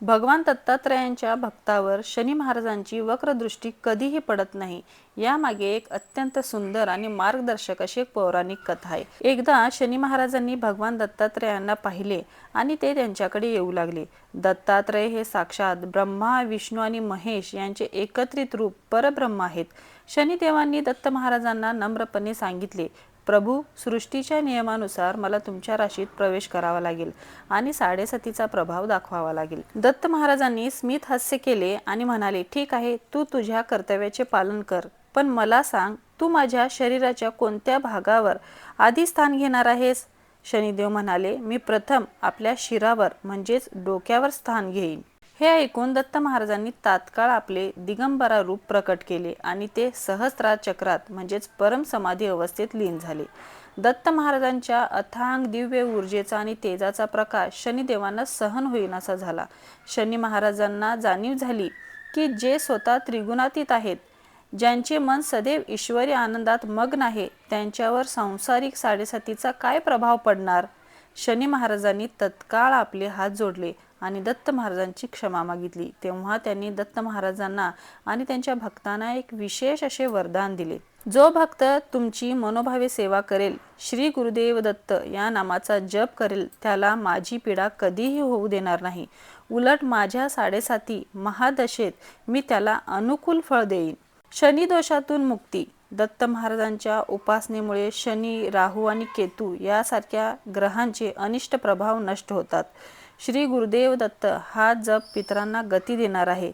भगवान दत्तात्रयांच्या भक्तावर शनी महाराजांची वक्रदृष्टी कधीही पडत नाही. यामागे एक अत्यंत सुंदर आणि मार्गदर्शक अशी एक पौराणिक कथा आहे. एकदा शनी महाराजांनी भगवान दत्तात्रयांना पाहिले आणि ते त्यांच्याकडे येऊ लागले. दत्तात्रय हे साक्षात ब्रह्मा, विष्णू आणि महेश यांचे एकत्रित रूप परब्रह्म आहेत. शनिदेवांनी दत्त महाराजांना नम्रपणे सांगितले, प्रभू, सृष्टीच्या नियमानुसार मला तुमच्या राशीत प्रवेश करावा लागेल आणि साडेसातीचा प्रभाव दाखवावा लागेल. दत्त महाराजांनी स्मित हास्य केले आणि म्हणाले, ठीक आहे, तू तुझ्या कर्तव्याचे पालन कर, पण मला सांग, तू माझ्या शरीराच्या कोणत्या भागावर आधी स्थान घेणार आहेस? शनिदेव म्हणाले, मी प्रथम आपल्या शिरावर म्हणजेच डोक्यावर स्थान घेईन. हे ऐकून दत्त महाराजांनी तात्काळ आपले दिगंबरा रूप प्रकट केले आणि ते सहस्रार चक्रात म्हणजेच परम समाधी अवस्थेत लीन झाले. दत्त महाराजांच्या अथांग दिव्य ऊर्जेचा आणि तेजाचा प्रकाश शनिदेवांना सहन होईनासा झाला. शनी महाराजांना जाणीव झाली की जे स्वतः त्रिगुणातीत आहेत, ज्यांचे मन सदैव ईश्वरी आनंदात मग्न आहे, त्यांच्यावर सांसारिक साडेसातीचा काय प्रभाव पडणार. शनी महाराजांनी तत्काळ आपले हात जोडले आणि दत्त महाराजांची क्षमा मागितली. तेव्हा त्यांनी दत्त महाराजांना आणि त्यांच्या भक्तांना एक विशेष असे वरदान दिले. जो भक्त तुमची मनोभावे सेवा करेल, श्री गुरुदेव दत्त या नामाचा जप करेल, त्याला माझी पीडा कधीही होऊ देणार नाही. उलट माझ्या साडेसाती महादशेत मी त्याला अनुकूल फळ देईन. शनी दोषातून मुक्ती. दत्त महाराजांच्या उपासनेमुळे शनी, राहू आणि केतू यासारख्या ग्रहांचे अनिष्ट प्रभाव नष्ट होतात. श्री गुरुदेव दत्त हा जप पितरांना गती देणार आहे.